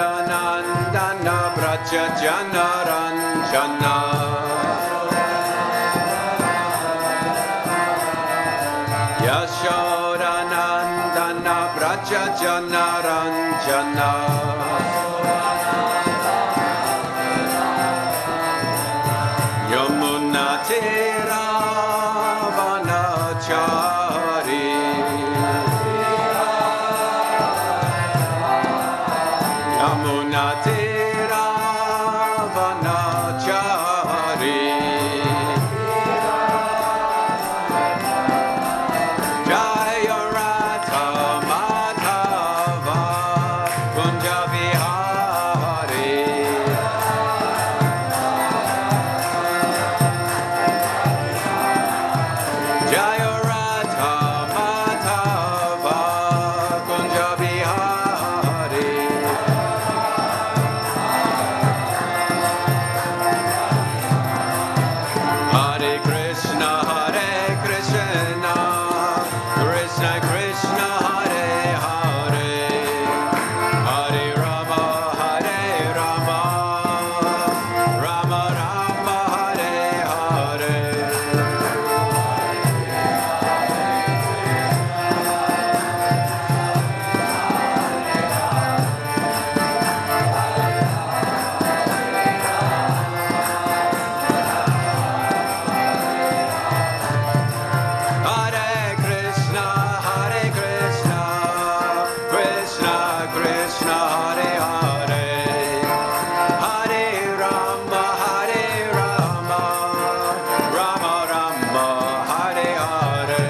Yashodanandana Braja Janaranjana Yashodanandana Braja Janaranjana Yamuna Tera Vanachari Yamuna Tera Vanachari Jaya Radha Madhava Kunja Vihari Jaya Radha Madhava Kunja Vihari Hare Krishna, Krishna Krishna, Hare Hare, Hare Rama, Rama Rama, Hare Hare. Hare Krishna, Krishna Krishna, Hare Hare, Hare Rama, Rama Rama, Hare Hare.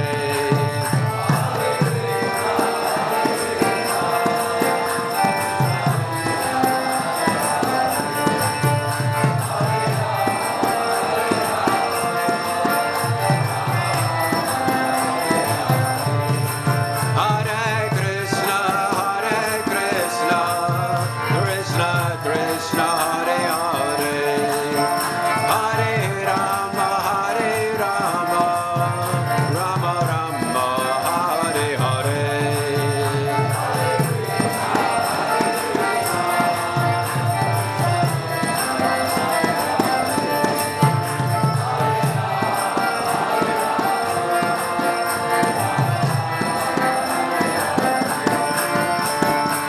Hare Krishna, Krishna Krishna, Hare Hare, Hare Rama, Rama Rama, Hare Hare.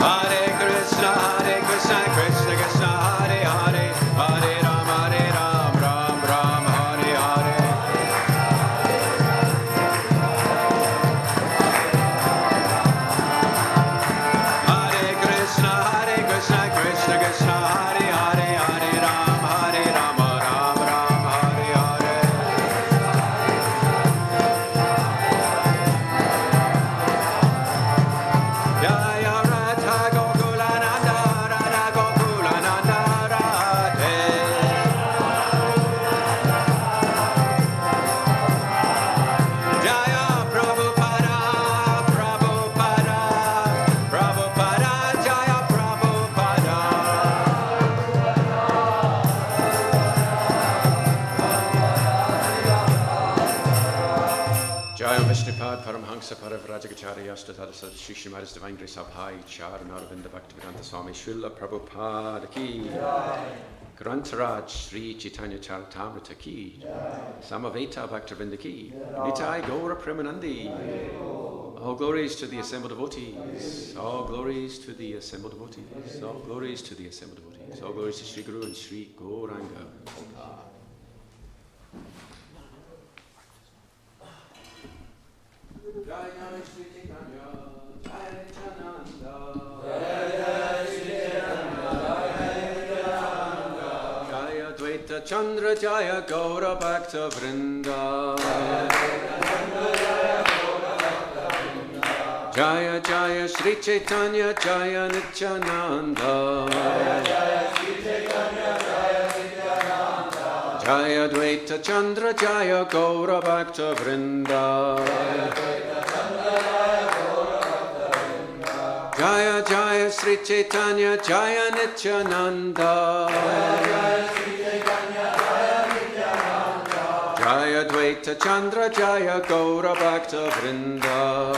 Hare Krishna, Krishna Krishna, Hare Hare, Hare Ram, Ram Ram, Hare Hare. Hare Krishna, Krishna Krishna, Hare Hare, Hare Ram, Ram Ram, Hare Hare. Jaya Radha Gokulananda, Radha Gokulananda, Radhe. Jaya Prabhupada, Jaya Prabhupada. Jaya Vishnupad Paramhansa Paravrajagacharya Yastadhara Shri Srimati's Divine Grace of High Charan Aravinda Bhaktivedanta Swami Srila Prabhupada Ki Grantaraj Sri Chaitanya Charitamrita Ki Samaveta Bhaktivedanta Ki Nitai Gaura Premanandi. All glories to the assembled devotees. All glories to the assembled devotees. All glories to the assembled devotees. All glories to Sri Guru and Sri Gauranga. Jaya Shri Chaitanya, Jaya Nityananda. Jaya Dvaita Chandra, Jaya Gaura Bhakta Vrinda. Jaya Jaya Shri Chaitanya, Jaya Nityananda. Jaya Dvaita Chandra, Jaya Gaura Bhakta Vrinda. Jaya Jaya Shri Chaitanya, Jaya Nityananda. Jaya Dvaita Chandra Jaya Gaura Bhakta Vrinda.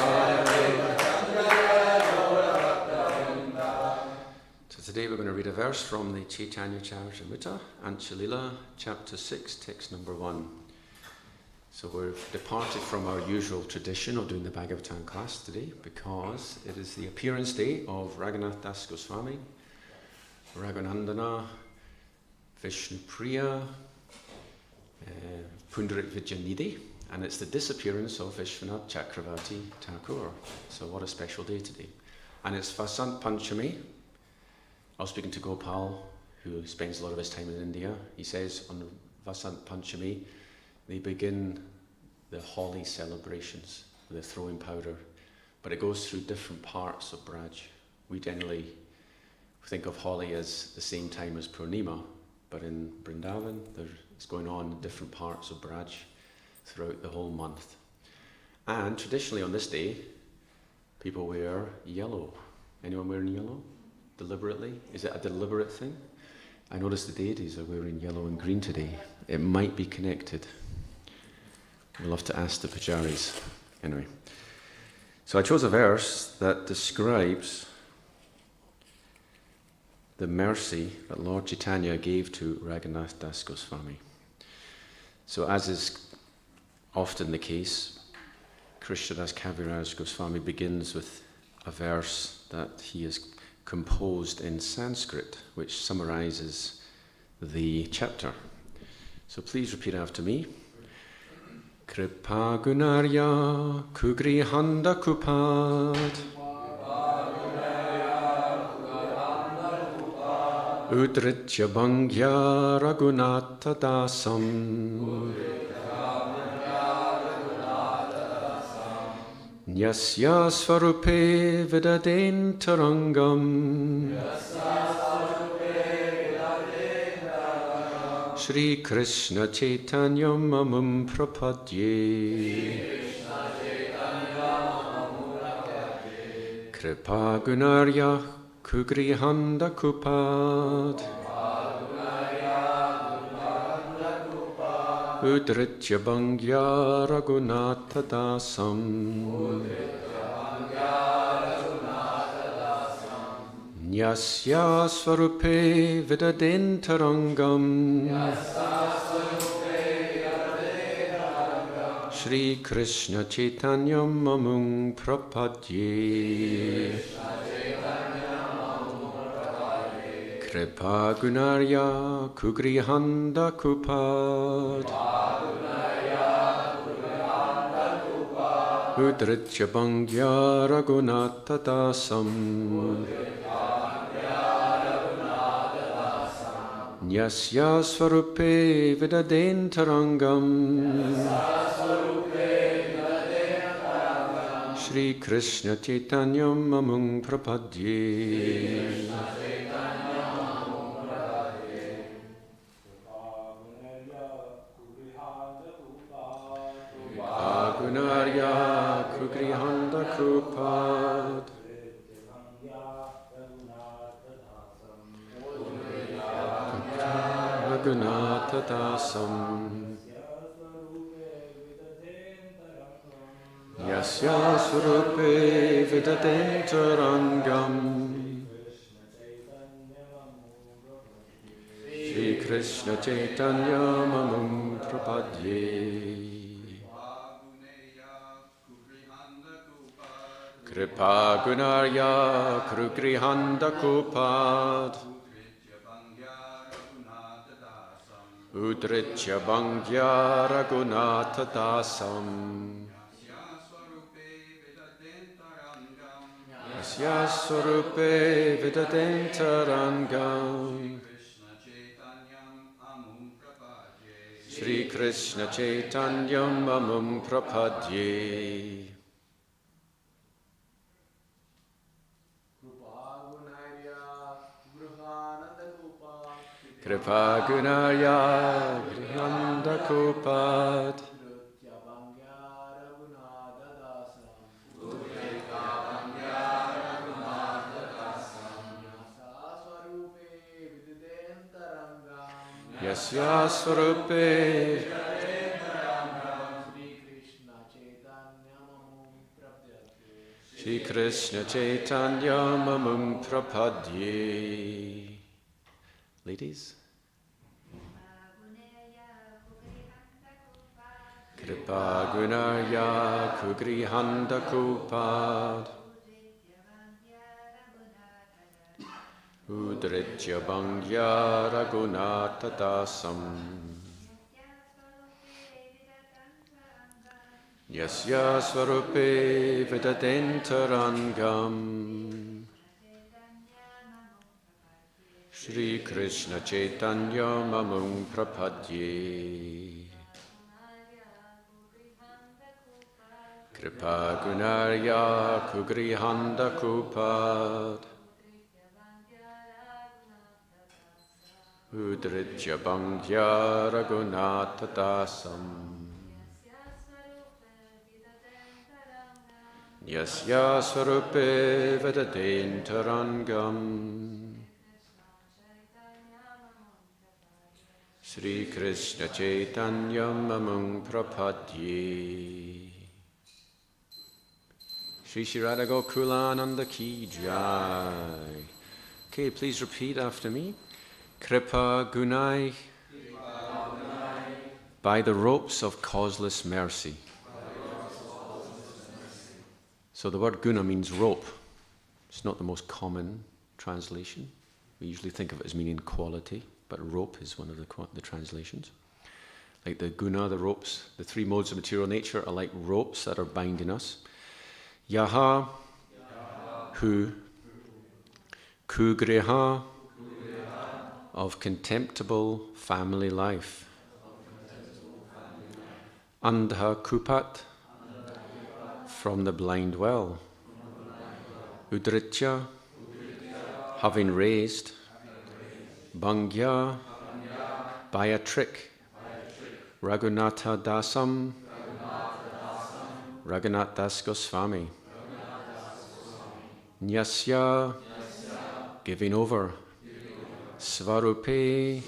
So today we're going to read a verse from the Chaitanya Charitamrita, Anchalila, chapter 6, text number 1. So we've departed from our usual tradition of doing the Bhagavatam class today because it is the appearance day of Raghunatha Gosvami, Raghunandana, Visnupriya, Pundarik Vidyanidhi, and it's the disappearance of Visvanatha Cakravati Thakura. So what a special day today. And it's Vasant Panchami. I was speaking to Gopal, who spends a lot of his time in India. He says on Vasant Panchami, they begin the Holi celebrations with the throwing powder, but it goes through different parts of Braj. We generally think of Holi as the same time as Purnima, but in Vrindavan, it's going on in different parts of Braj throughout the whole month. And traditionally on this day, people wear yellow. Anyone wearing yellow? Deliberately? Is it a deliberate thing? I noticed the deities are wearing yellow and green today. It might be connected. We'll have to ask the pujaris. Anyway, so I chose a verse that describes the mercy that Lord Chaitanya gave to Raghunatha Das Gosvami. So as is often the case, Krishnadas Kaviraj Goswami begins with a verse that he has composed in Sanskrit, which summarizes the chapter. So please repeat after me. Kripa Gunarya Kugrihanda Kupad Udritya Bhangya Raghunatha Dasam Nyasya Svarupe Vidaden Tarangam Shri Krishna Chaitanya Mamam Prapadye Kripa Gunarya Kugrihanda Kupad Udritya Bhangya Raghunatha Dasam Nyasya Svarupe Vidaden Tarangam Shri Krishna Chaitanya Mamung Prapadye Kripa Gunarya Kugrihanda Kupad Udritya Bhangya Raghunatha Dasam Nyasya Svarupe Vidaden Tarangam Shri Krishna Chaitanya Mamung Prapadye Gunarya Kugrihanda Kupad Raghunatha Dasam Yasya Swarupe Vidaden Tarangam Shri Krishna Chaitanya Mamum Prapadye Kripa Gunarya Kugrihanda Kupad Udritya Bhangya Raghunatha Dasam Yasya Swarupe Vidaden Tarangam Shri Krishna Chaitanya Mamum Prapadye Kripa Gunarya Kugrihanda Kupad Yasya Swarupe Shri Krishna Chaitanya Mamam Prapadye. Ladies. Kripa Gunaya Kugrihanda Kupad Udritya Bangya Raghunatha Dasam Yasya Swarupe Vidadentarangam Shri Krishna Chaitanya Mamam Prapadye Kripa Gunarya Kugrihanda Kupad Udritya Bangya Raghunatha Dasam Yasya Swarupe Vedadentarangam Shri Krishna Chaitanya Mamam Prapadye Shri Shri Radha Gokulananda Ki Jai. Okay, please repeat after me. Kripa Gunai, by the ropes of causeless mercy. So the word guna means rope. It's not the most common translation. We usually think of it as meaning quality, but rope is one of the translations. Like the guna, the ropes, the three modes of material nature are like ropes that are binding us. Yaha, who, kugriha, of contemptible family life. Andha kupat, from the blind well. Udritya, having raised. Bangya, by a trick. Raghunatha Dasam, Raghunatha Gosvami. Nyasya, giving over. Svarupe,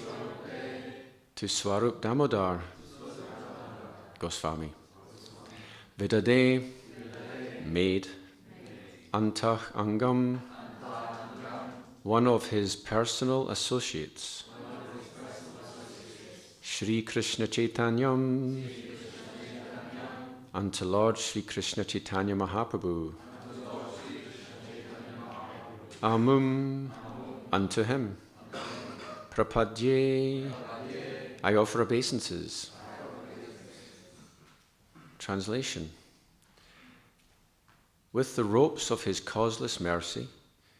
to Swarup Damodar Gosvami. Vidade, made. Antah Angam, one of his personal associates. Shri Krishna Chaitanyam, unto Lord Shri Krishna Chaitanya Mahaprabhu. Amum, unto him. Prapadye, I offer obeisances. Translation. With the ropes of his causeless mercy,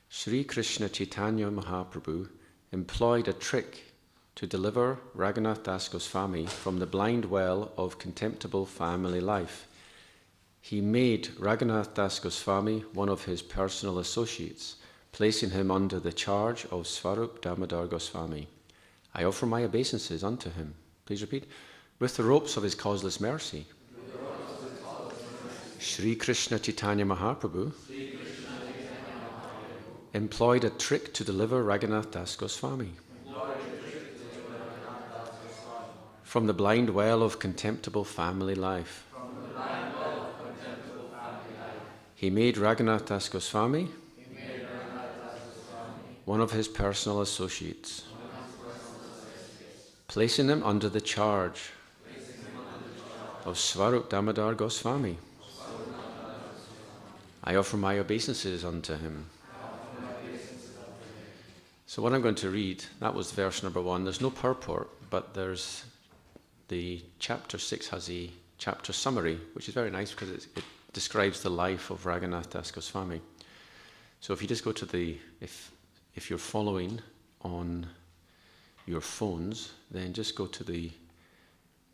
Shri Krishna Chaitanya Mahaprabhu employed a trick to deliver Raghunath Das Goswami from the blind well of contemptible family life. He made Raghunath Das Goswami one of his personal associates, placing him under the charge of Swarup Damodar Goswami. I offer my obeisances unto him. Please repeat. With the ropes of his causeless mercy, Shri Krishna Chaitanya Mahaprabhu employed a trick to deliver Raghunath Das Goswami from the blind well of contemptible family life. He made Raghunath Das Goswami one of his personal associates, placing him under the charge of Swarup Damodar Goswami. I offer my obeisances unto him. So what I'm going to read, that was verse number 1. There's no purport, but there's the chapter 6 has a chapter summary, which is very nice because it describes the life of Raghunath Das Goswami. So if you just go to if you're following on your phones, then just go to the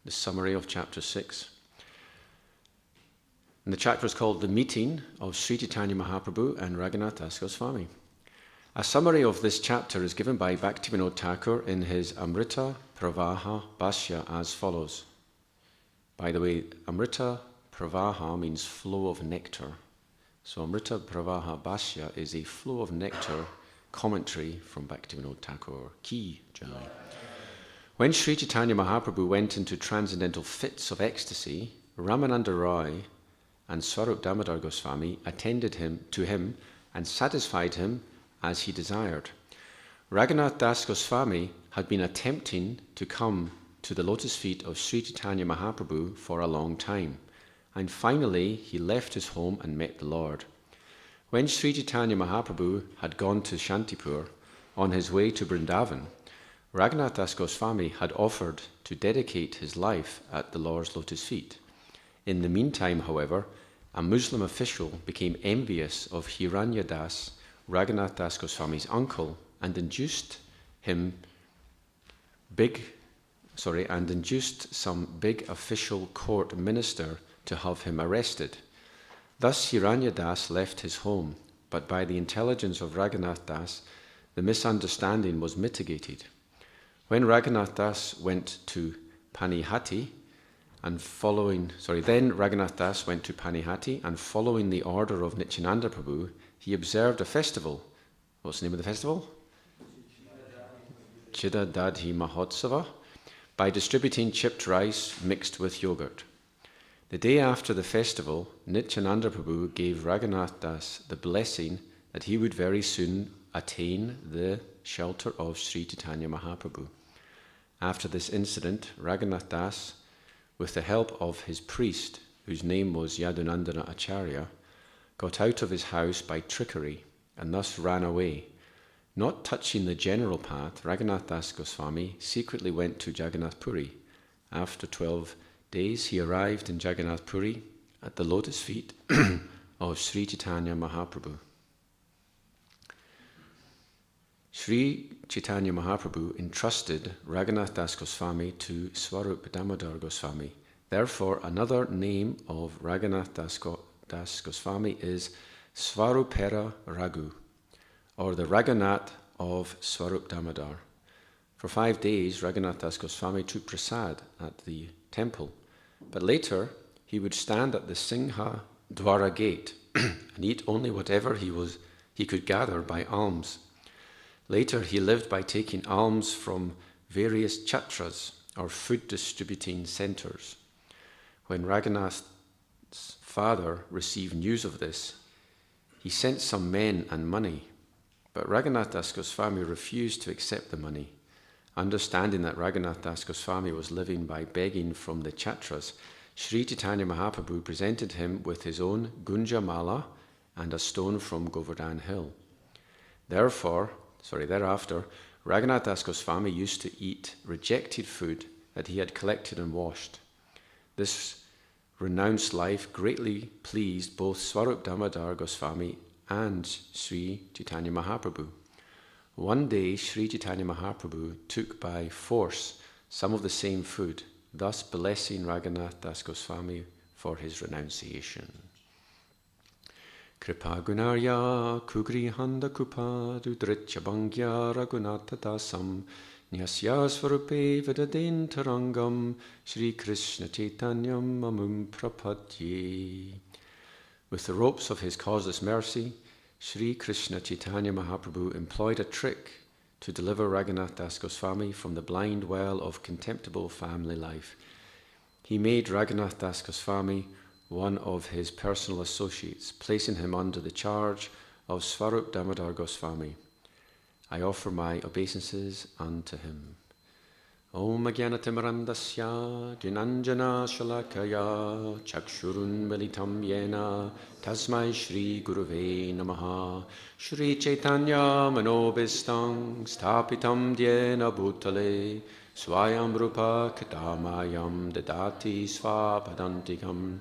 summary of chapter 6. And the chapter is called The Meeting of Sri Chaitanya Mahaprabhu and Raghunath Das Goswami. A summary of this chapter is given by Bhaktivinoda Thakur in his Amrita Pravaha Bhashya as follows. By the way, Amrita Pravaha means flow of nectar. So Amrita Pravaha Bhashya is a flow of nectar commentary from Bhaktivinoda Thakur. Ki Jai. When Sri Chaitanya Mahaprabhu went into transcendental fits of ecstasy, Raghunandana Rai and Swarup Damodar Goswami attended to him and satisfied him as he desired. Raghunath Das Goswami had been attempting to come to the lotus feet of Sri Chaitanya Mahaprabhu for a long time, and finally he left his home and met the Lord. When Sri Chaitanya Mahaprabhu had gone to Shantipur on his way to Vrindavan, Raghunath Das Goswami had offered to dedicate his life at the Lord's lotus feet. In the meantime, however, a Muslim official became envious of Hiranya Das, Raghunath Das Goswami's uncle, and induced some big official court minister to have him arrested. Thus Hiranya Das left his home, but by the intelligence of Raghunath Das, the misunderstanding was mitigated. When Raghunath Das went to Panihati, then Raghunath Das went to Panihati, and following the order of Nityananda Prabhu, he observed a festival. What's the name of the festival? Chidadadhi Mahotsava, by distributing chipped rice mixed with yogurt. The day after the festival, Nityananda Prabhu gave Raghunath Das the blessing that he would very soon attain the shelter of Sri Chaitanya Mahaprabhu. After this incident, Raghunath Das, with the help of his priest, whose name was Yadunandana Acharya, got out of his house by trickery and thus ran away. Not touching the general path, Raghunath Das Goswami secretly went to Jagannath Puri. After 12 days, he arrived in Jagannath Puri at the lotus feet of Sri Chaitanya Mahaprabhu. Sri Chaitanya Mahaprabhu entrusted Raghunath Das Goswami to Swarup Damodar Goswami. Therefore, another name of Raghunath Das Goswami is Swarupera Raghu, or the Raghunath of Swarup Damodar. For 5 days, Raghunath Das Goswami took prasad at the temple, but later he would stand at the Singha Dwara gate and eat only whatever he could gather by alms. Later, he lived by taking alms from various chatras, or food distributing centers. When Raghunath's father received news of this, he sent some men and money, but Raghunath Das Goswami refused to accept the money. Understanding that Raghunath Das Goswami was living by begging from the chatras, Sri Chaitanya Mahaprabhu presented him with his own Gunja Mala and a stone from Govardhan Hill. Thereafter, Raghunath Das Goswami used to eat rejected food that he had collected and washed. This renounced life greatly pleased both Swarup Damodar Goswami and Sri Chaitanya Mahaprabhu. One day, Sri Chaitanya Mahaprabhu took by force some of the same food, thus blessing Raghunath Das Goswami for his renunciation. Kripa Gunarya Kugrihanda Kupadu Dritya Bhangya Raghunatha Dasam Nyasya Svarupe Vedadin Tarangam Shri Krishna Chaitanyam Amum Prapadye. With the ropes of his causeless mercy, Sri Krishna Chaitanya Mahaprabhu employed a trick to deliver Raghunath Das Goswami from the blind well of contemptible family life. He made Raghunath Das Goswami one of his personal associates, placing him under the charge of Swarup Damodar Goswami. I offer my obeisances unto him. Om Ajnanatimirandasya Gnananjana Shalakaya Chakshurun Militam Yena Tasmai Shri Guruve Namaha Shri Chaitanya Manobistang Stapitam Dhyena Bhutale Swayam Rupa Katamayam Dadati Svapadantikam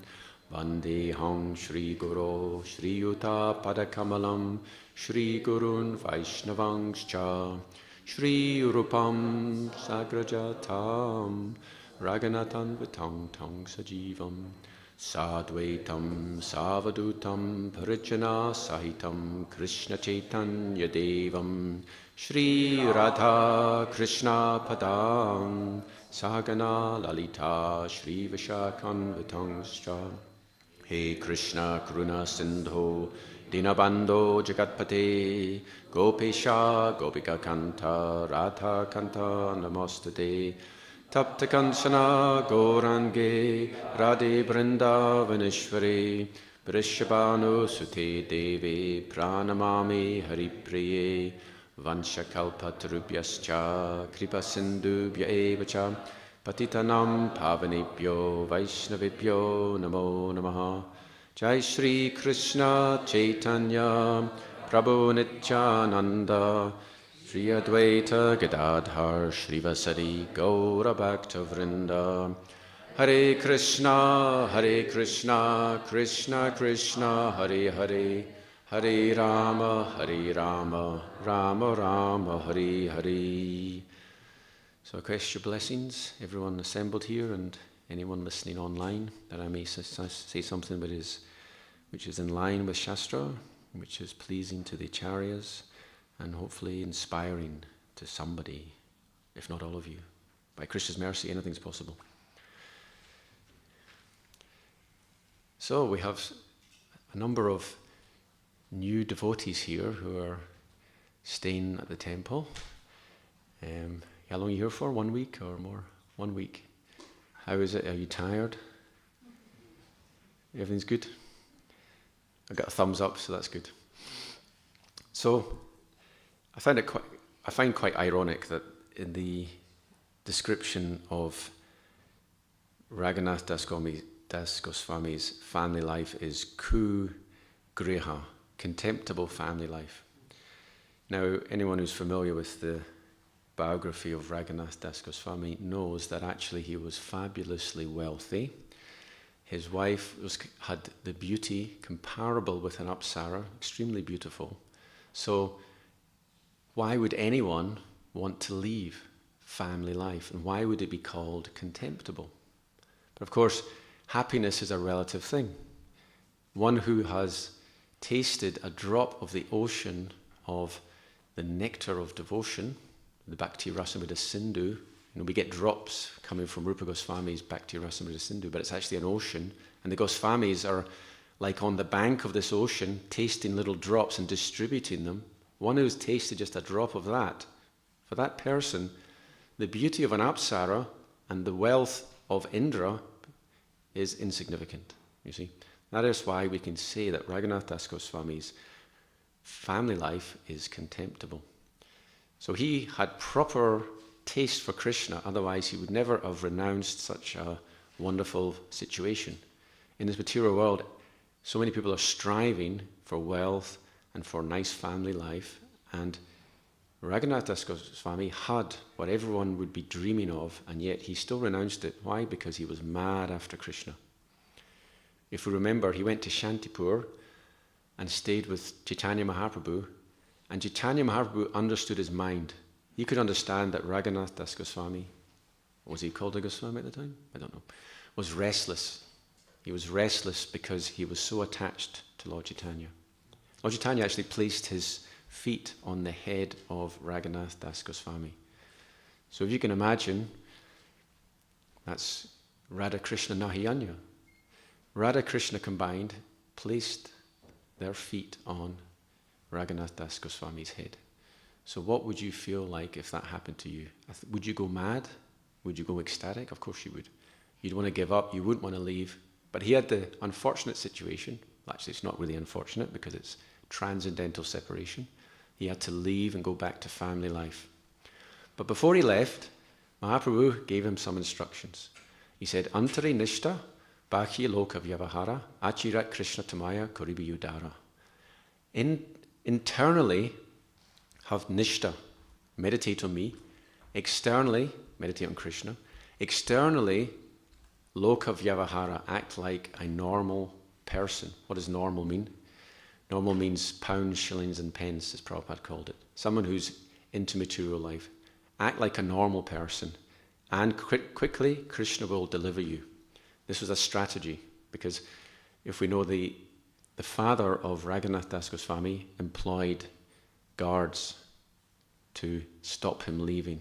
Vandeham Shri Guru Shri Yuta Padakamalam Shri Gurun Vaishnavangscha Shri Rupam Sagrajatam Raghunathan Vitang Tang Sajivam Sadvaitam Savadutam Parijana Sahitam Krishna Chaitanya Devam Shri Radha Krishna Padam Sagana Lalita Shri Vishakhan Vitangscha. He Krishna Karuna Sindho Dinabando Jagatpate Gopesha Gopika Kanta Radha Kanta Namostate Tapta Kanchana Gaurange Radhe Vrindavaneshwari Vrishabhanu Sute Devi Pranamami Haripriye Vanshakalpatarubhyascha Kripa Sindhubhya Evacha Patitanam Pavanebhyo Vaishnavibhyo Namo Namaha. Jai Shri Krishna Chaitanya Prabhu Nityananda Shri Advaita Gadadhar Shrivasari Gaura Bhakta Vrinda. Hare Krishna Krishna Krishna Hare Hare, Hare Rama Rama Rama Hare Hare. So I request your blessings, everyone assembled here and anyone listening online, that I may say something which is in line with Shastra, which is pleasing to the Acharyas, and hopefully inspiring to somebody, if not all of you. By Krishna's mercy, anything's possible. So we have a number of new devotees here who are staying at the temple. How long are you here for? 1 week or more? 1 week. How is it? Are you tired? Everything's good? I got a thumbs up, so that's good. So I find quite ironic that in the description of Raghunath Das Goswami's family life is ku griha, contemptible family life. Now, anyone who's familiar with the biography of Raghunath Das Goswami knows that actually he was fabulously wealthy. His wife had the beauty comparable with an Apsara, extremely beautiful. So why would anyone want to leave family life? And why would it be called contemptible? But of course, happiness is a relative thing. One who has tasted a drop of the ocean of the nectar of devotion, the Bhakti Rasamrita Sindhu, we get drops coming from Rupa Goswami's Bhakti Rasamrita Sindhu, but it's actually an ocean, and the Goswamis are like on the bank of this ocean, tasting little drops and distributing them. One who's tasted just a drop of that, for that person, the beauty of an Apsara and the wealth of Indra is insignificant, you see. That is why we can say that Raghunath Das Goswami's family life is contemptible. So he had proper taste for Krishna, otherwise he would never have renounced such a wonderful situation. In this material world, so many people are striving for wealth and for nice family life, and Raghunath Das Goswami had what everyone would be dreaming of, and yet he still renounced it. Why? Because he was mad after Krishna. If we remember, he went to Shantipur and stayed with Chaitanya Mahaprabhu, and Chaitanya Mahaprabhu understood his mind. He could understand that Raghunath Das Goswami, was he called a Goswami at the time? I don't know. Was restless. He was restless because he was so attached to Lord Chaitanya. Lord Chaitanya actually placed his feet on the head of Raghunath Das Goswami. So if you can imagine, that's Radha Krishna Nahiyanya. Radha Krishna combined placed their feet on Raghunath Das Goswami's head. So what would you feel like if that happened to you? Would you go mad? Would you go ecstatic? Of course you would. You'd want to give up, you wouldn't want to leave. But he had the unfortunate situation, actually it's not really unfortunate because it's transcendental separation. He had to leave and go back to family life. But before he left, Mahaprabhu gave him some instructions. He said, Antare nishta bhakya loka vyavahara achirat krishna tamaya koribi udara. Internally, have nishta, meditate on me. Externally, meditate on Krishna. Externally, loka vyavahara, act like a normal person. What does normal mean? Normal means pounds, shillings and pence, as Prabhupada called it. Someone who's into material life. Act like a normal person, and quickly Krishna will deliver you. This was a strategy, because if we know the father of Raghunath Das Goswami employed guards to stop him leaving.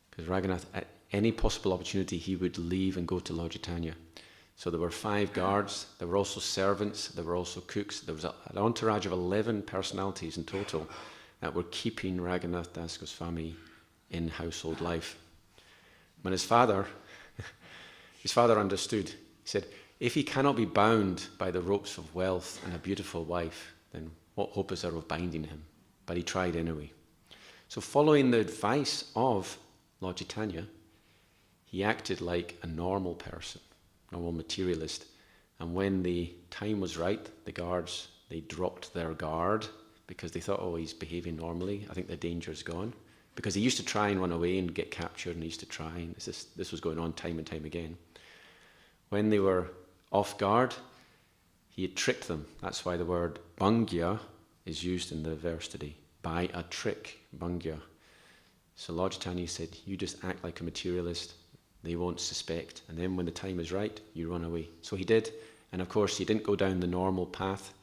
Because Raghunath, at any possible opportunity, he would leave and go to Lord Chaitanya. So there were 5 guards, there were also servants, there were also cooks. There was an entourage of 11 personalities in total that were keeping Raghunath Das Goswami in household life. When his father understood, he said, if he cannot be bound by the ropes of wealth and a beautiful wife, then what hope is there of binding him? But he tried anyway. So following the advice of Lord Chaitanya, he acted like a normal person, normal materialist. And when the time was right, the guards, they dropped their guard because they thought, oh, he's behaving normally. I think the danger's gone. Because he used to try and run away and get captured, and he used to try, and this was going on time and time again. When they were off guard, he had tricked them. That's why the word bhangya is used in the verse today. By a trick, bhangya. So Lord Chaitanya said, you just act like a materialist, they won't suspect, and then when the time is right, you run away. So he did, and of course he didn't go down the normal path.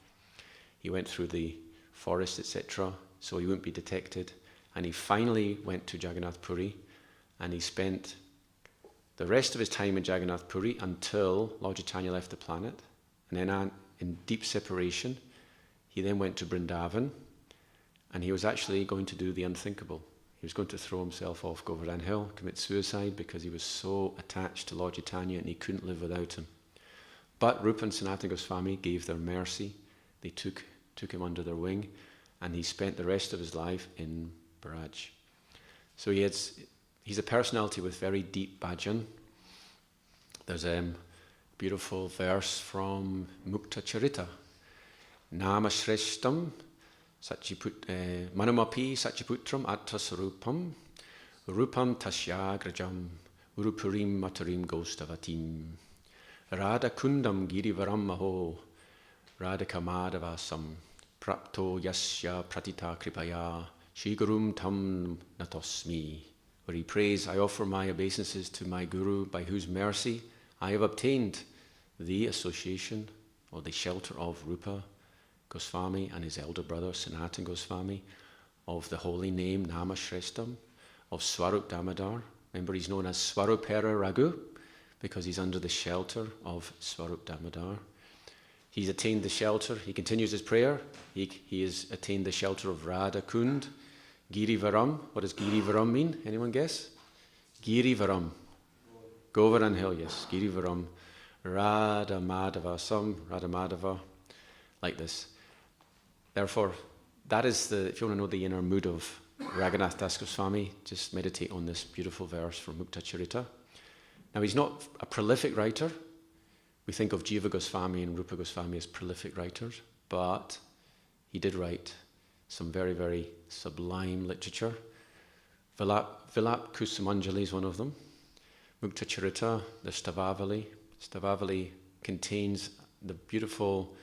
He went through the forest, etc., so he wouldn't be detected. And he finally went to Jagannath Puri, and he spent the rest of his time in Jagannath Puri until Lord Chaitanya left the planet. And then in deep separation, he then went to Vrindavan, and he was actually going to do the unthinkable. He was going to throw himself off Govardhan Hill, commit suicide, because he was so attached to Lord Chaitanya and he couldn't live without him. But Rupa and Sanatana Goswami gave their mercy. They took him under their wing, and he spent the rest of his life in Braj. So he's a personality with very deep bhajan. There's a beautiful verse from Mukta Charita. Nama Shreshtam Manamapi Satchiputram Attasarupam Rupam Tasyagrajam Urupurim Matarim Gostavatim Radha Kundam Girivaram Maho Radhika Madhavasam Prapto Yasya Pratita Kripaya Shigurum Tam Natosmi, where he prays, I offer my obeisances to my Guru, by whose mercy I have obtained the association or the shelter of Rupa Goswami and his elder brother Sanatana Goswami, of the holy name Nama Shreshtam, of Swarup Damodar. Remember, he's known as Swarupera Raghu because he's under the shelter of Swarup Damodar. He's attained the shelter. He continues his prayer. He has attained the shelter of Radha Kund. Girivaram. What does Girivaram mean? Anyone guess? Girivaram. Govardhan Hill, yes. Girivaram. Radha Madhava. Some Radha Madhava. Like this. Therefore, that is if you want to know the inner mood of Raghunath Das Goswami, just meditate on this beautiful verse from Mukta Charita. Now, he's not a prolific writer. We think of Jiva Goswami and Rupa Goswami as prolific writers, but he did write some very, very sublime literature. Vilap Kusumanjali is one of them. Mukta Charita, the Stavavali. Stavavali contains the beautiful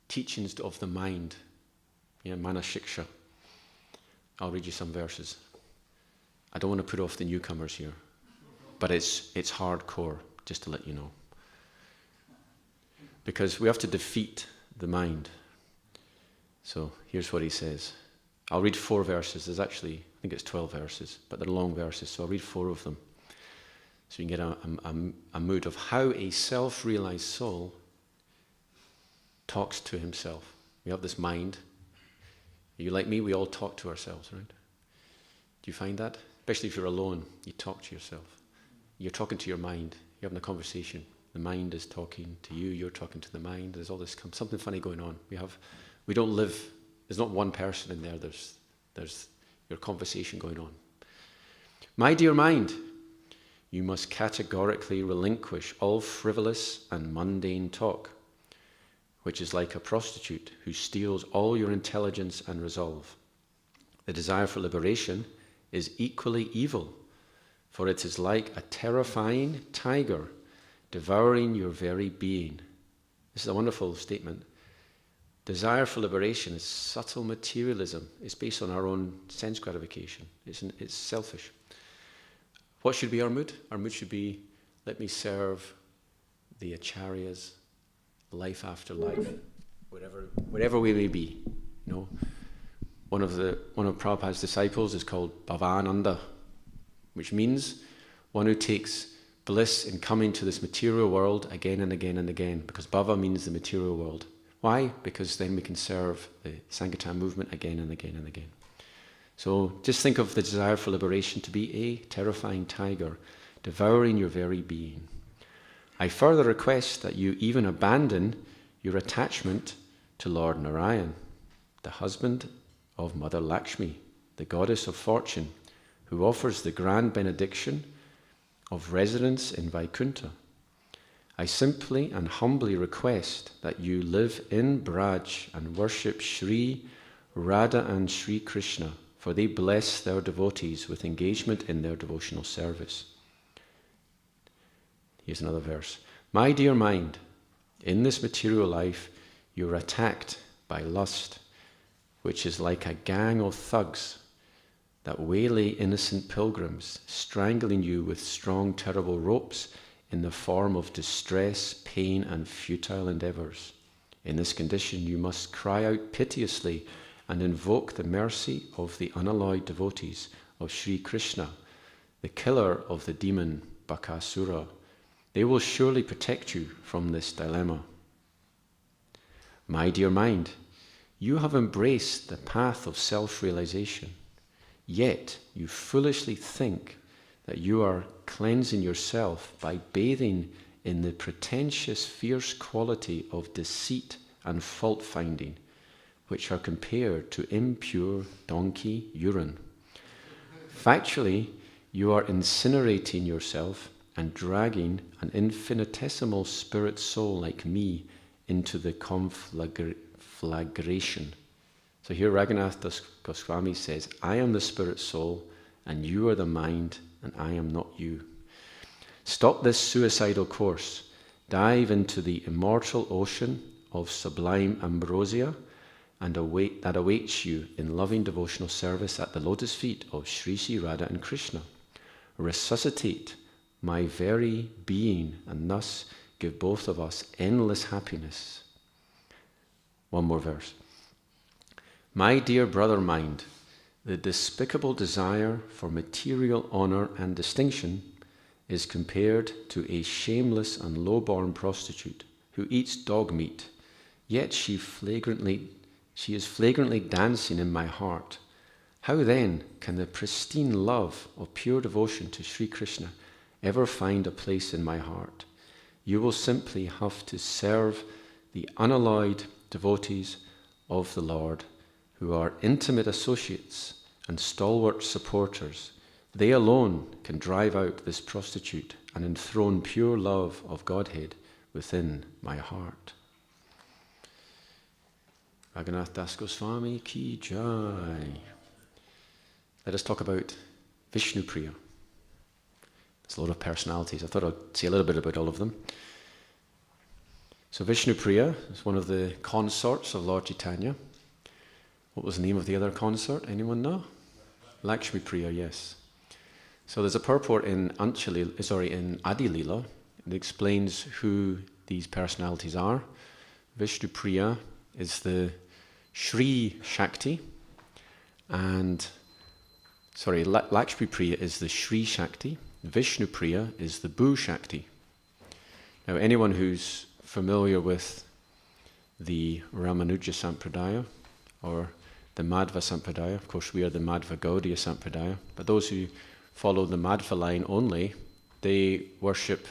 teachings of the mind, Manashiksha. I'll read you some verses. I don't want to put off the newcomers here, but it's hardcore, just to let you know. Because we have to defeat the mind. So here's what he says. I'll read 4 verses. There's actually, I think it's 12 verses, but they're long verses, so I'll read 4 of them. So you can get a mood of how a self-realized soul talks to himself. We have this mind. You like me, we all talk to ourselves, right? Do you find that? Especially if you're alone, you talk to yourself. You're talking to your mind. You're having a conversation. The mind is talking to you. You're talking to the mind. There's all this something funny going on. We don't live. There's not one person in there. There's your conversation going on. My dear mind, you must categorically relinquish all frivolous and mundane talk, which is like a prostitute who steals all your intelligence and resolve. The desire for liberation is equally evil, for it is like a terrifying tiger devouring your very being. This is a wonderful statement. Desire for liberation is subtle materialism. It's based on our own sense gratification. It's selfish. What should be our mood? Our mood should be, let me serve the acharyas, life after life, wherever we may be. One of Prabhupada's disciples is called Bhavananda, which means one who takes bliss in coming to this material world again and again and again, because Bhava means the material world. Why? Because then we can serve the Sankirtan movement again and again and again. So just think of the desire for liberation to be a terrifying tiger devouring your very being. I further request that you even abandon your attachment to Lord Narayan, the husband of Mother Lakshmi, the goddess of fortune, who offers the grand benediction of residence in Vaikuntha. I simply and humbly request that you live in Braj and worship Sri Radha and Sri Krishna, for they bless their devotees with engagement in their devotional service. Here's another verse. My dear mind, in this material life you're attacked by lust, which is like a gang of thugs that waylay innocent pilgrims, strangling you with strong, terrible ropes in the form of distress, pain, and futile endeavors. In this condition, you must cry out piteously and invoke the mercy of the unalloyed devotees of Sri Krishna, the killer of the demon Bakasura. They will surely protect you from this dilemma. My dear mind, you have embraced the path of self-realization, yet you foolishly think that you are cleansing yourself by bathing in the pretentious, fierce quality of deceit and fault-finding, which are compared to impure donkey urine. Factually, you are incinerating yourself and dragging an infinitesimal spirit soul like me into the conflagration. So here Raghunatha Gosvami says, I am the spirit soul and you are the mind and I am not you. Stop this suicidal course. Dive into the immortal ocean of sublime ambrosia and that awaits you in loving devotional service at the lotus feet of Sri Sri Radha and Krishna. Resuscitate my very being and thus give both of us endless happiness. One more verse. My dear brother mind, the despicable desire for material honor and distinction is compared to a shameless and low-born prostitute who eats dog meat, yet she is flagrantly dancing in my heart. How then can the pristine love of pure devotion to Sri Krishna ever find a place in my heart? You will simply have to serve the unalloyed devotees of the Lord, who are intimate associates and stalwart supporters. They alone can drive out this prostitute and enthrone pure love of Godhead within my heart. Raghunath Das Goswami ki jai. Let us talk about Visnupriya. There's a lot of personalities. I thought I'd say a little bit about all of them. So Visnupriya is one of the consorts of Lord Chaitanya. What was the name of the other consort? Anyone know? Lakshmi Priya, yes. So there's a purport in Adi Lila that explains who these personalities are. Visnupriya is the Shri Shakti, Lakshmi Priya is the Shri Shakti. Visnupriya is the Bhu Shakti. Now, anyone who's familiar with the Ramanuja Sampradaya or the Madhva Sampradaya, of course we are the Madhva Gaudiya Sampradaya, but those who follow the Madhva line only, they worship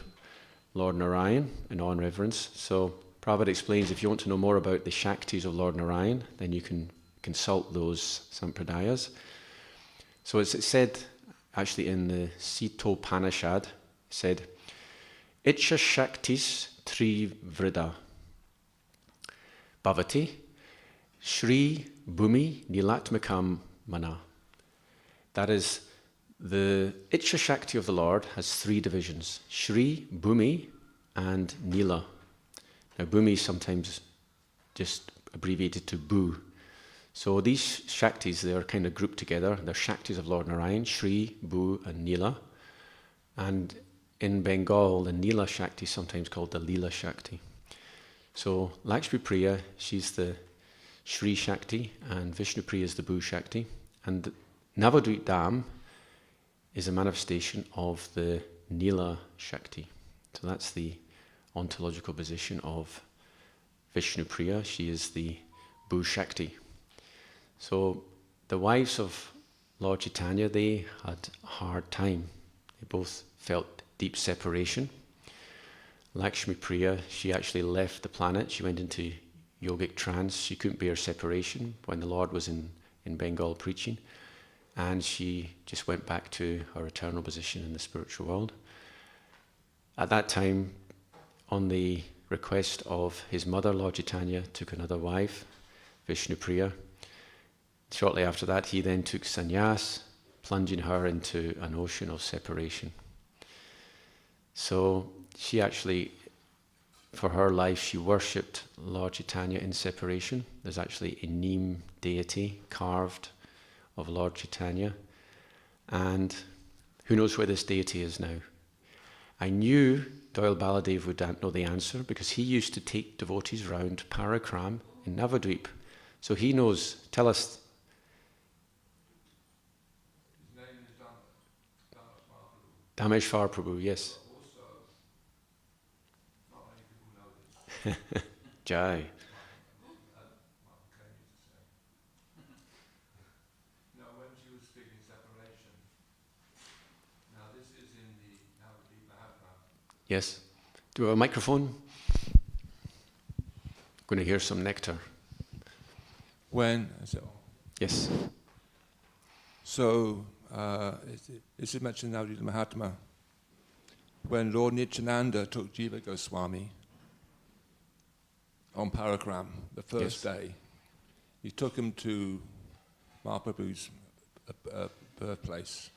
Lord Narayan in awe and reverence. So Prabhupada explains if you want to know more about the Shaktis of Lord Narayan, then you can consult those Sampradayas. So it's said, actually in the Sitopanishad, it said, Itcha Shaktis Tri Vrida Bhavati Shri Bhumi Nilatmakam Mana. That is, the Itcha Shakti of the Lord has three divisions, Shri, Bhumi and Nila. Now Bhumi is sometimes just abbreviated to Bhu. So these Shaktis, they are kind of grouped together. They're Shaktis of Lord Narayan, Shri, Bhu and Nila. And in Bengal, the Nila Shakti is sometimes called the Leela Shakti. So Lakshmi Priya, she's the Shri Shakti, and Visnupriya is the Bhu Shakti. And Navadvip Dham is a manifestation of the Nila Shakti. So that's the ontological position of Visnupriya. She is the Bhu Shakti. So the wives of Lord Chaitanya, they had a hard time. They both felt deep separation. Lakshmipriya, she actually left the planet. She went into yogic trance. She couldn't bear separation when the Lord was in Bengal preaching. And she just went back to her eternal position in the spiritual world. At that time, on the request of his mother, Lord Chaitanya took another wife, Visnupriya. Shortly after that, he then took sannyas, plunging her into an ocean of separation. So she actually, for her life, she worshipped Lord Chaitanya in separation. There's actually a neem deity carved of Lord Chaitanya. And who knows where this deity is now? I knew Doyle Baladev would know the answer because he used to take devotees round Parakram in Navadvip. So he knows. Tell us. His name is Dameshwar Prabhu, yes. Also, not many people know this. Jai. Now, when she was speaking separation, now this is in the Navadvip Mahatma. Yes. Do we have a microphone? Going to hear some nectar. Yes. So, this is mentioned in Navadvip Mahatma. When Lord Nityananda took Jiva Goswami on Parakram, the first day, he took him to Mahaprabhu's birthplace.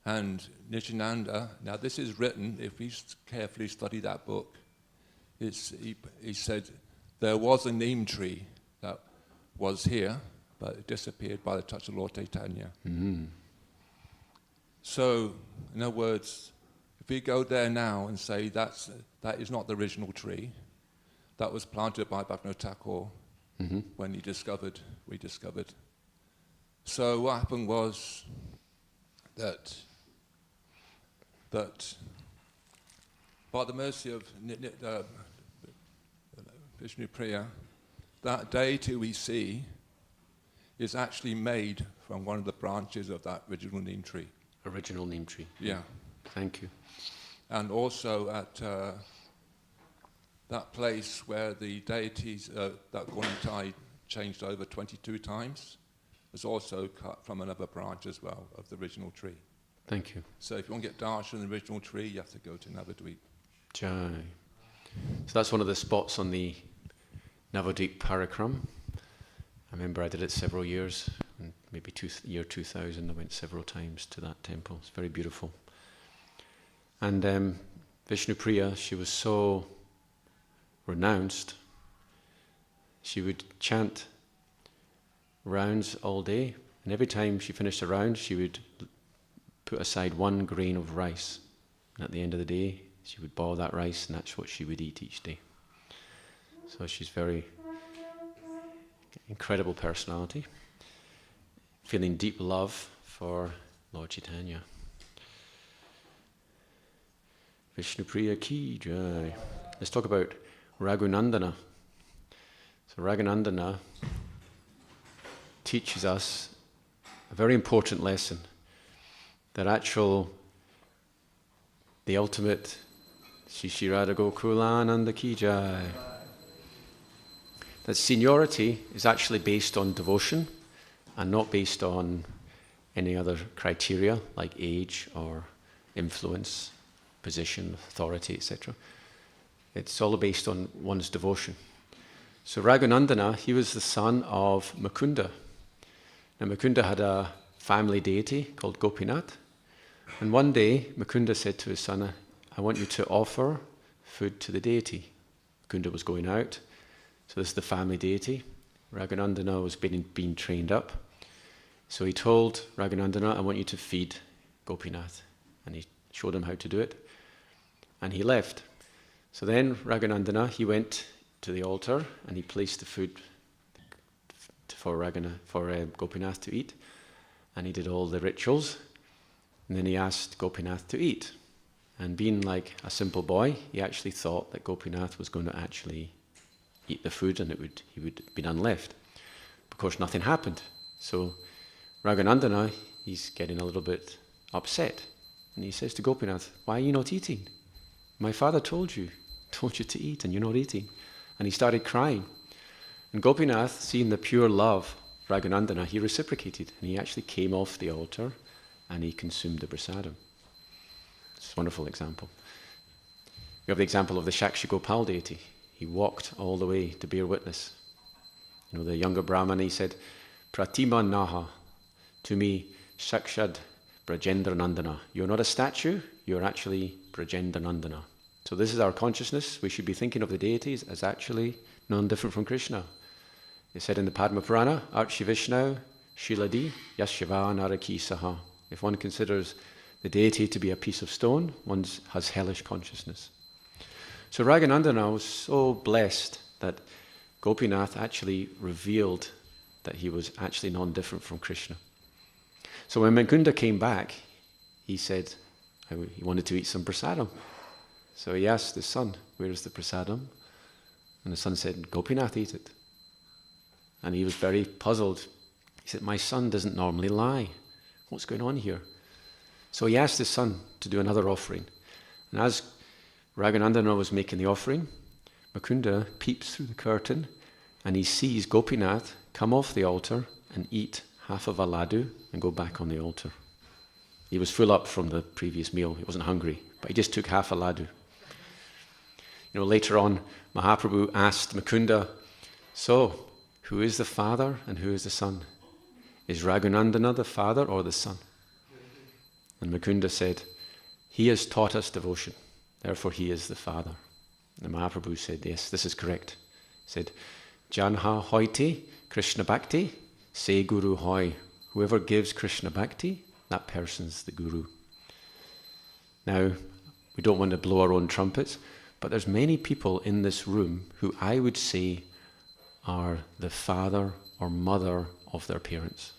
And Nityananda, now this is written, if we carefully study that book, he said there was a neem tree that was here, but it disappeared by the touch of Lord Chaitanya. Mm-hmm. So, in other words, if we go there now and say that is not the original tree, that was planted by Bhaktivinoda Thakur when we discovered. So what happened was that by the mercy of Visnupriya, that deity we see is actually made from one of the branches of that original neem tree. Original neem tree. Yeah. Thank you. And also at that place where the deities, that Govinda changed over 22 times, was also cut from another branch as well of the original tree. Thank you. So if you want to get darshan in the original tree, you have to go to Navadvip. Jai. So that's one of the spots on the Navadvip Parakram. I remember I did it several years, and maybe year 2000 I went several times to that temple. It's very beautiful. And Visnupriya, she was so renounced, she would chant rounds all day, and every time she finished a round, she would put aside 1 grain of rice. And at the end of the day, she would boil that rice, and that's what she would eat each day. So she's very incredible personality, feeling deep love for Lord Chaitanya. Vishnupriya ki jai. Let's talk about Raghunandana. So Raghunandana teaches us a very important lesson, that the ultimate Shri Radha Gokulananda ki jai. That seniority is actually based on devotion and not based on any other criteria like age or influence, position, authority, etc. It's all based on one's devotion. So Raghunandana, he was the son of Mukunda. Now Mukunda had a family deity called Gopinath. And one day Mukunda said to his son, I want you to offer food to the deity. Mukunda was going out. So this is the family deity. Raghunandana was being trained up. So he told Raghunandana, I want you to feed Gopinath. And he showed him how to do it. And he left. So then Raghunandana, he went to the altar and he placed the food for Gopinath to eat. And he did all the rituals. And then he asked Gopinath to eat. And being like a simple boy, he actually thought that Gopinath was going to actually eat the food and he would be none left. Of course, nothing happened. So Raghunandana, he's getting a little bit upset. And he says to Gopinath, why are you not eating? My father told you to eat, and you're not eating. And he started crying. And Gopinath, seeing the pure love of Raghunandana, he reciprocated, and he actually came off the altar and he consumed the prasadam. It's a wonderful example. We have the example of the Shakshagopal deity. He walked all the way to bear witness. You know, the younger Brahman, he said, Pratima Naha, to me, Shakshad Brajendra Nandana. You're not a statue, you're actually Brajendra Nandana. So this is our consciousness. We should be thinking of the deities as actually none different from Krishna. It said in the Padma Purana, Archi Vishnu, Shiladi, Yashiva Naraki Saha. If one considers the deity to be a piece of stone, one has hellish consciousness. So Raghunandana was so blessed that Gopinath actually revealed that he was actually non-different from Krishna. So when Mukunda came back, he said he wanted to eat some prasadam. So he asked his son, where's the prasadam? And the son said, Gopinath ate it. And he was very puzzled. He said, my son doesn't normally lie. What's going on here? So he asked his son to do another offering. And as Raghunandana was making the offering, Mukunda peeps through the curtain and he sees Gopinath come off the altar and eat half of a laddu and go back on the altar. He was full up from the previous meal. He wasn't hungry, but he just took half a laddu. You know, later on, Mahaprabhu asked Mukunda, so, who is the father and who is the son? Is Raghunandana the father or the son? And Mukunda said, he has taught us devotion, therefore he is the father. And Mahaprabhu said, yes, this is correct. He said, Janha hoiti Krishna bhakti, say guru hoi. Whoever gives Krishna bhakti, that person's the guru. Now, we don't want to blow our own trumpets, but there's many people in this room who I would say are the father or mother of their parents,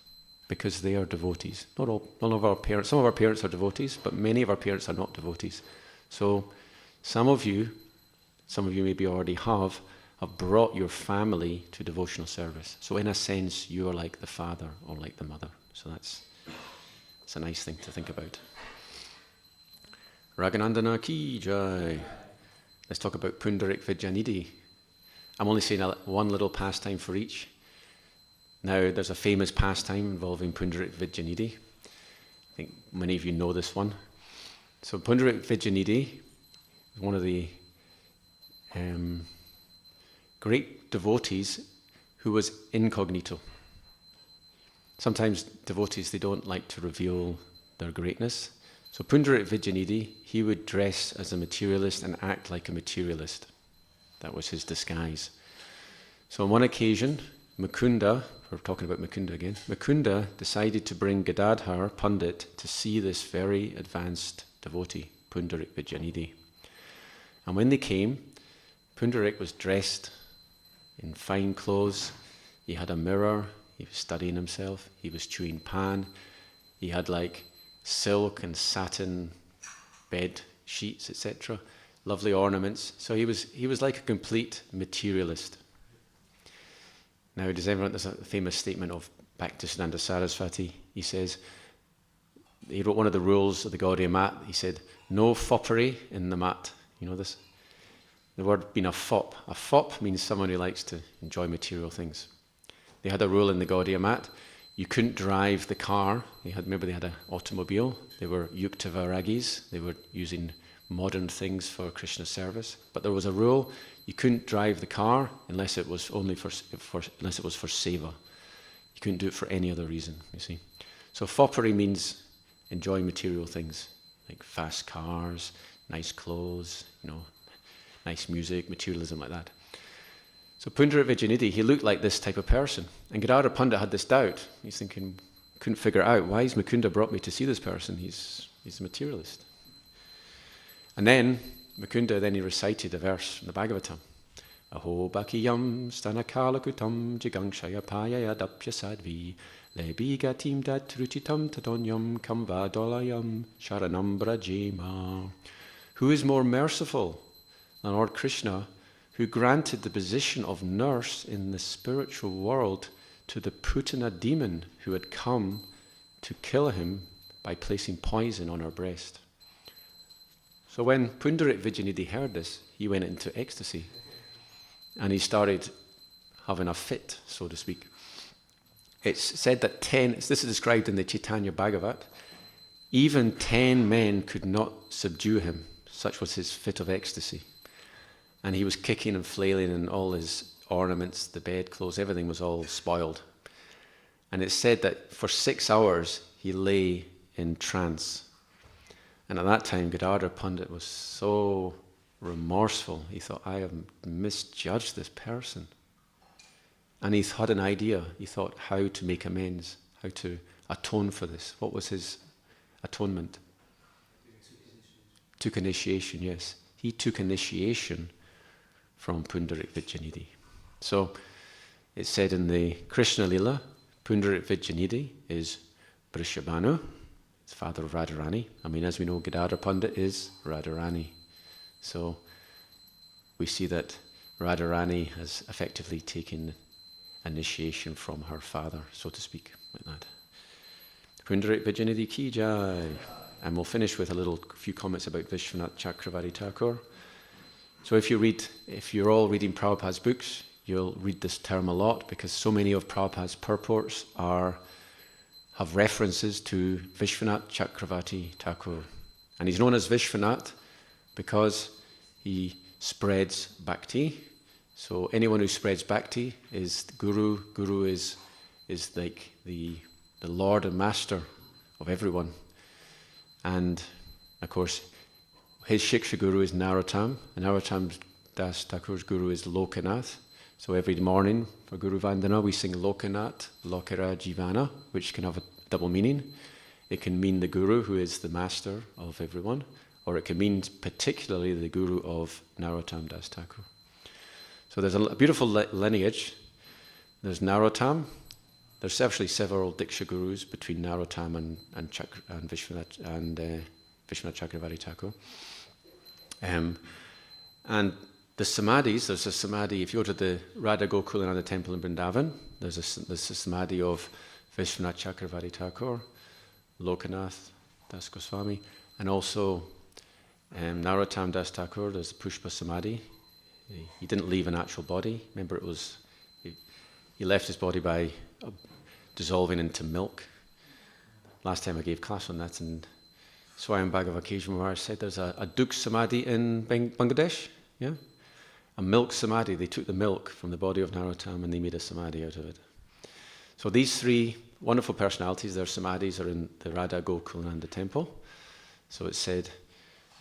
because they are devotees. None of our parents, some of our parents are devotees, but many of our parents are not devotees. So some of you maybe already have brought your family to devotional service. So in a sense, you are like the father or like the mother. So it's a nice thing to think about. Raghunandana ki jai. Let's talk about Pundarik Vidyanidhi. I'm only saying one little pastime for each. Now, there's a famous pastime involving Pundarik Vidyanidhi. I think many of you know this one. So Pundarik Vidyanidhi is one of the great devotees who was incognito. Sometimes devotees, they don't like to reveal their greatness. So Pundarik Vidyanidhi, he would dress as a materialist and act like a materialist. That was his disguise. So on one occasion, Mukunda, we're talking about Mukunda again, Mukunda decided to bring Gadadhar Pandit to see this very advanced devotee, Pundarik Vidyanidhi. And when they came, Pundarik was dressed in fine clothes. He had a mirror. He was studying himself. He was chewing pan. He had like silk and satin bed sheets, etc. Lovely ornaments. So he was like a complete materialist. Now, there's a famous statement of Bhaktisiddhanta Saraswati. He says, he wrote one of the rules of the Gaudiya mat. He said, no foppery in the mat. You know this? The word being a fop. A fop means someone who likes to enjoy material things. They had a rule in the Gaudiya mat. You couldn't drive the car. Remember they had an automobile. They were yukta vairagis. They were using modern things for Krishna service. But there was a rule. You couldn't drive the car unless it was unless it was for seva. You couldn't do it for any other reason, you see. So foppery means enjoying material things, like fast cars, nice clothes, nice music, materialism like that. So Pundarik Vidyanidhi, he looked like this type of person. And Gadadhar Pandit had this doubt. He's thinking, couldn't figure out, why has Mukunda brought me to see this person? He's a materialist. And then Mukunda, he recited a verse from the Bhagavatam. Aho bakiyam stanakala kutam jigangshaya payaya dapya sadvi lebiga tim dat ruchitam tadonyam kamva dolayam sharanam brajema. Who is more merciful than Lord Krishna, who granted the position of nurse in the spiritual world to the Putana demon who had come to kill him by placing poison on her breast? So when Pundarik Vijayanidhi heard this, he went into ecstasy. And he started having a fit, so to speak. It's said that this is described in the Chaitanya Bhagavat, even 10 men could not subdue him. Such was his fit of ecstasy. And he was kicking and flailing, and all his ornaments, the bedclothes, everything was all spoiled. And it's said that for 6 hours he lay in trance. And at that time, Gadadhar Pandit was so remorseful. He thought, I have misjudged this person. And he had an idea. He thought how to make amends, how to atone for this. What was his atonement? Took initiation, yes. He took initiation from Pundarik Vijayanidhi. So it's said in the Krishna Lila, Pundarik Vijayanidhi is Vrishabhanu, it's father of Radharani. I mean, as we know, Gadadhar Pandit is Radharani. So we see that Radharani has effectively taken initiation from her father, so to speak, like that. Pundarik Vijayanidhi ki jai. And we'll finish with a few comments about Visvanatha Cakravati Thakur. So if you're all reading Prabhupada's books, you'll read this term a lot because so many of Prabhupada's purports have references to Visvanatha Cakravati Thakur. And he's known as Visvanatha because he spreads bhakti. So anyone who spreads bhakti is the guru. Guru is like the Lord and Master of everyone. And of course, his Shiksha Guru is Narottam, and Narottam Das Thakur's Guru is Lokanath. So every morning for Guru Vandana we sing Lokanath, Lokara Jivana, which can have a double meaning. It can mean the Guru who is the master of everyone, or it can mean particularly the Guru of Narottam Das Thakur. So there's a beautiful lineage. There's Narottam. There's actually several Diksha Gurus between Narottam and Visvanatha Cakravati Thakur. And the Samadhis, there's a Samadhi, if you go to the Radha Gokulananda temple in Vrindavan, there's a Samadhi of Visvanatha Cakravati Thakur, Lokanath Das Gosvami, and also Narottam Das Thakur, there's the Pushpa Samadhi. He didn't leave an actual body. Remember, he left his body by dissolving into milk. Last time I gave class on that, and Swayam Bhagavad-gita where I said there's a Dukh Samadhi in Bangladesh, yeah? A milk Samadhi. They took the milk from the body of Narottam and they made a Samadhi out of it. So these three wonderful personalities, their Samadhis are in the Radha Gokulananda temple. So it said,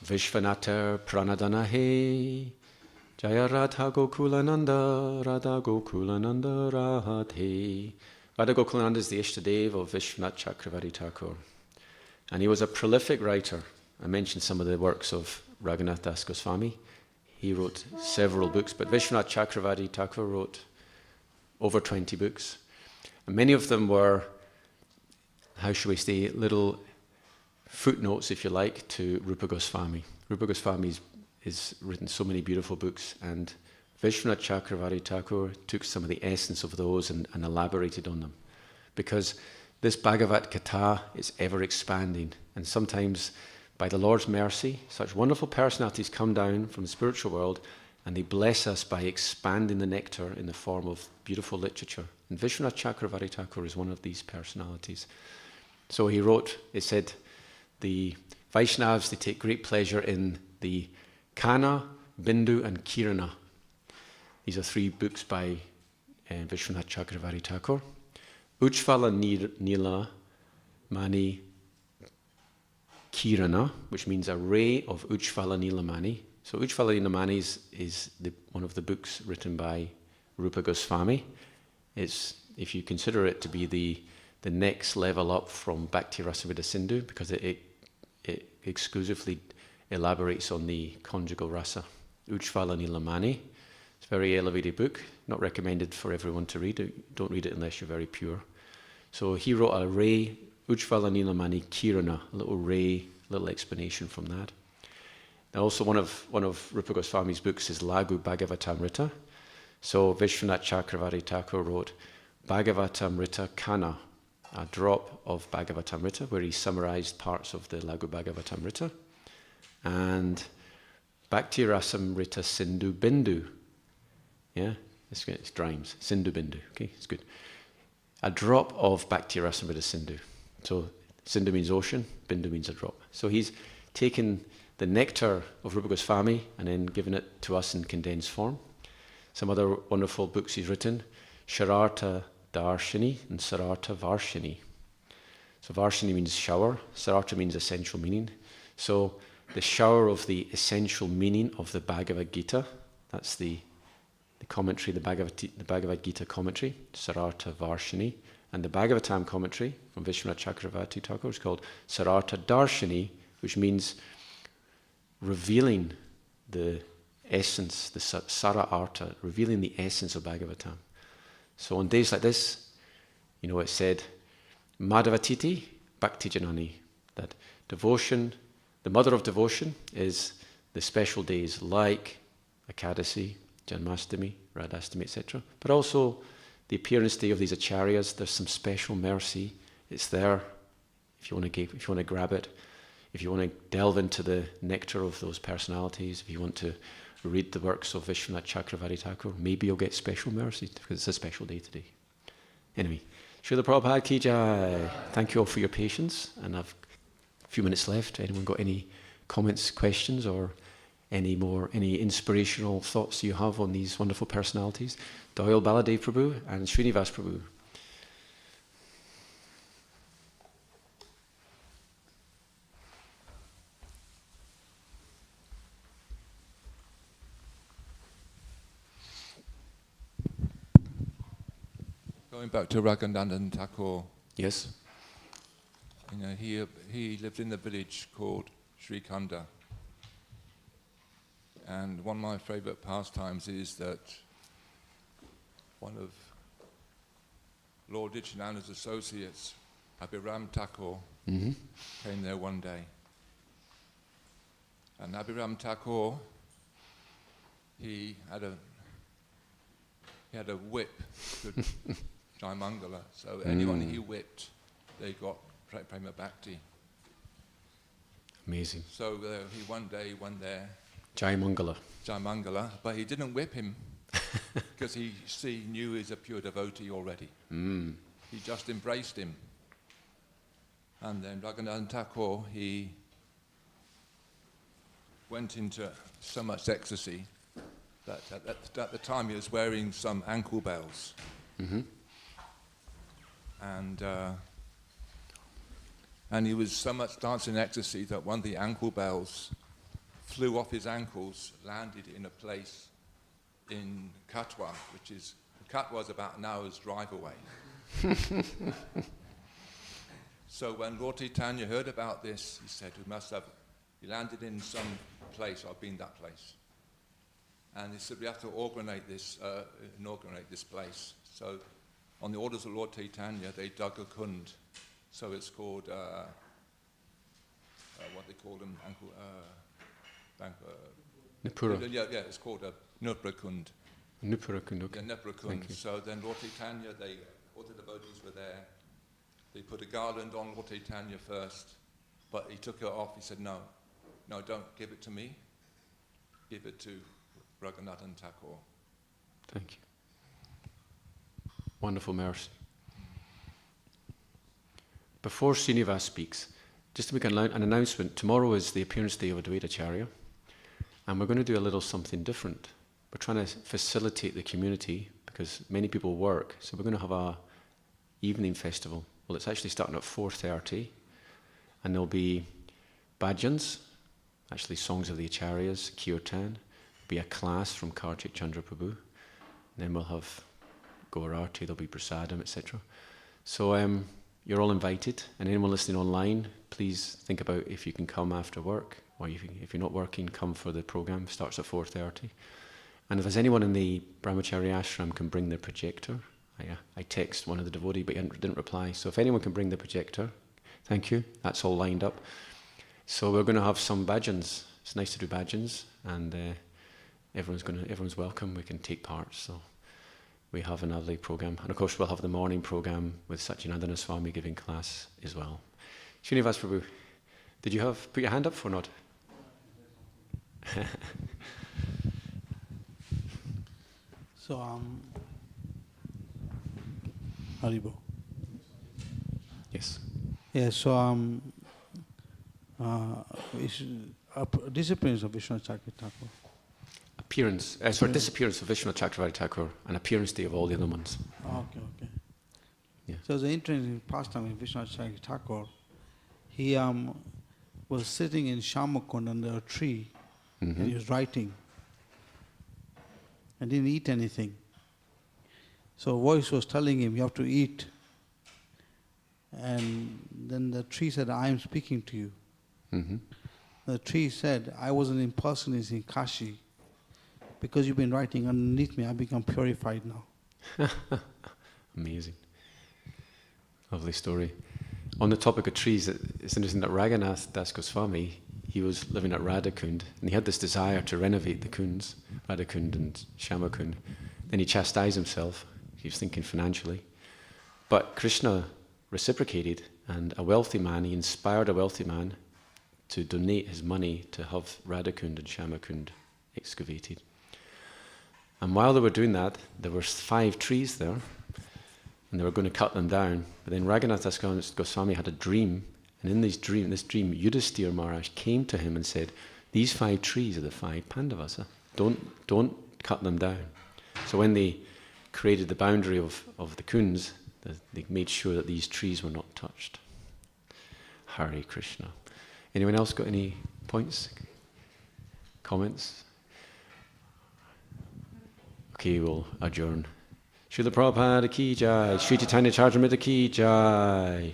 Visvanatha Pranadana He, Jaya Radha Gokulananda, Radha Gokulananda Radhe. Radha Gokulananda is the Ishtadev of Visvanatha Cakravati Thakur. And he was a prolific writer. I mentioned some of the works of Raghunatha Das Gosvami. He wrote several books, but Visvanatha Cakravati Thakur wrote over 20 books. And many of them were, how shall we say, little footnotes, if you like, to Rupa Gosvami. Rupa Gosvami has written so many beautiful books, and Visvanatha Cakravati Thakur took some of the essence of those and elaborated on them. Because this Bhagavat Katha is ever expanding, and sometimes by the Lord's mercy, such wonderful personalities come down from the spiritual world and they bless us by expanding the nectar in the form of beautiful literature. And Visvanatha Cakravati Thakur is one of these personalities. So he wrote, it said, the Vaishnavas, they take great pleasure in the Kana, Bindu and Kirana. These are three books by Visvanatha Cakravati Thakur. Ujjvala Nila Mani Kirana, which means a ray of Ujjvala Nila Mani. So Ujjvala Nila Mani is one of the books written by Rupa Gosvami. It's, if you consider it to be the next level up from Bhakti Rasamrita Sindhu, because it exclusively elaborates on the conjugal rasa. Ujjvala Nila Mani. It's a very elevated book, not recommended for everyone to read. Don't read it unless you're very pure. So he wrote a ray, Ujjvala Nila Mani Kirana, a little ray, little explanation from that. And also one of Rupa Goswami's books is Lagu Bhagavatamrita. So Visvanatha Cakravati Thakur wrote Bhagavatamrita Kana, a drop of Bhagavatamrita, where he summarized parts of the Lagu Bhagavatamrita. and Bhakti Rasamrita Sindhu Bindu. Yeah, it's rhymes. Sindhu Bindu. Okay, it's good. A drop of Bhakti Rasamrita Sindhu. So Sindhu means ocean, Bindu means a drop. So he's taken the nectar of Rupa Gosvami and then given it to us in condensed form. Some other wonderful books he's written, Sharartha Darshini and Sarartha Varshini. So Varshini means shower, Sarartha means essential meaning. So the shower of the essential meaning of the Bhagavad Gita, that's the commentary, the Bhagavad Gita commentary, Sarartha Varshini, and the Bhagavatam commentary from Visvanatha Cakravati Thakur is called Sarartha Darshini, which means revealing the essence, the Sara Artha, revealing the essence of Bhagavatam. So on days like this, it's said, Madhavatiti Bhakti Janani, that devotion, the mother of devotion is the special days like Ekadasi, Janmastami, Radhastami, etc. But also the appearance day of these acharyas, there's some special mercy. It's there if you want to grab it. If you want to delve into the nectar of those personalities, if you want to read the works of Visvanatha Cakravati Thakur, maybe you'll get special mercy because it's a special day today. Anyway, Srila Prabhupada Ki Jai. Thank you all for your patience, and I've a few minutes left. Anyone got any comments, questions, or any inspirational thoughts you have on these wonderful personalities? Doyle Baladev Prabhu and Srinivas Prabhu. Going back to Raghunandana Thakur. Yes. He lived in a village called Srikanda. And one of my favourite pastimes is that one of Lord Nityananda's associates, Abhiram Thakur, came there one day. And Abhiram Thakur, he had a whip, good Jai Mangala. So anyone he whipped, they got Prema Bhakti. Amazing. So he one day went there. Jai Mangala, but he didn't whip him because he knew he's a pure devotee already. He just embraced him. And then Raghunatha Thakur, he went into so much ecstasy that at the time he was wearing some ankle bells. And he was so much dancing in ecstasy that one of the ankle bells flew off his ankles, landed in a place in Katwa, Katwa is about an hour's drive away. So when Lord Chaitanya heard about this, he said, he landed in some place, I've been that place. And he said, we have to inaugurate this place. So on the orders of Lord Chaitanya, they dug a kund. So it's called, what they call them, Nipura. Yeah, it's called a Nupra Kund. Nupura Kund, okay. Yeah, Nupra Kund. So then Lord Chaitanya, all the devotees were there. They put a garland on Lord Chaitanya first, but he took it off. He said, no, don't give it to me. Give it to Raghunatha Thakur. Thank you. Wonderful mercy. Before Srinivas speaks, just to make an announcement, tomorrow is the appearance day of Advaita Acharya, and we're going to do a little something different. We're trying to facilitate the community because many people work, so we're going to have a evening festival. Well, it's actually starting at 4:30, and there'll be bhajans, actually songs of the Acharyas, kirtan, there'll be a class from Kartik Chandra Prabhu, and then we'll have Gaurarti, there'll be prasadam, etc. So you're all invited, and anyone listening online, please think about if you can come after work, or if you're not working, come for the program. It starts at 4:30. And if there's anyone in the Brahmachari ashram can bring their projector, I text one of the devotees, but he didn't reply. So if anyone can bring the projector, thank you. That's all lined up. So we're going to have some bhajans. It's nice to do bhajans, and everyone's welcome. We can take part. So we have a lovely program, and of course we'll have the morning program with Satyanandana Swami giving class as well. Srinivas Prabhu, did you put your hand up or not? So, Haribo. Yes. Yeah, so disappearance of Visvanatha Thakur. Appearance, disappearance of Visvanatha Cakravati Thakur, and appearance day of all the other ones. Okay. Yeah. So the interesting pastime in Visvanatha Thakur, he was sitting in Shamakund under a tree, and he was writing, and didn't eat anything. So a voice was telling him, you have to eat. And then the tree said, I am speaking to you. The tree said, I was an impersonist in Kashi. Because you've been writing underneath me, I've become purified now. Amazing. Lovely story. On the topic of trees, it's interesting that Raghunatha Das Gosvami, he was living at Radhakund, and he had this desire to renovate the kunds, Radhakund and Shyamakund. Then he chastised himself. He was thinking financially. But Krishna reciprocated, and he inspired a wealthy man to donate his money to have Radhakund and Shyamakund excavated. And while they were doing that, there were 5 trees there, and they were going to cut them down. But then Raghunatha Goswami had a dream, and in this dream, Yudhisthira Maharaj came to him and said, these 5 trees are the 5 Pandavas. Don't cut them down. So when they created the boundary of the kunds, they made sure that these trees were not touched. Hare Krishna. Anyone else got any points? Comments? Okay, we'll adjourn. Srila Prabhupada ki jai. Sri Chaitanya Charitamrita ki jai.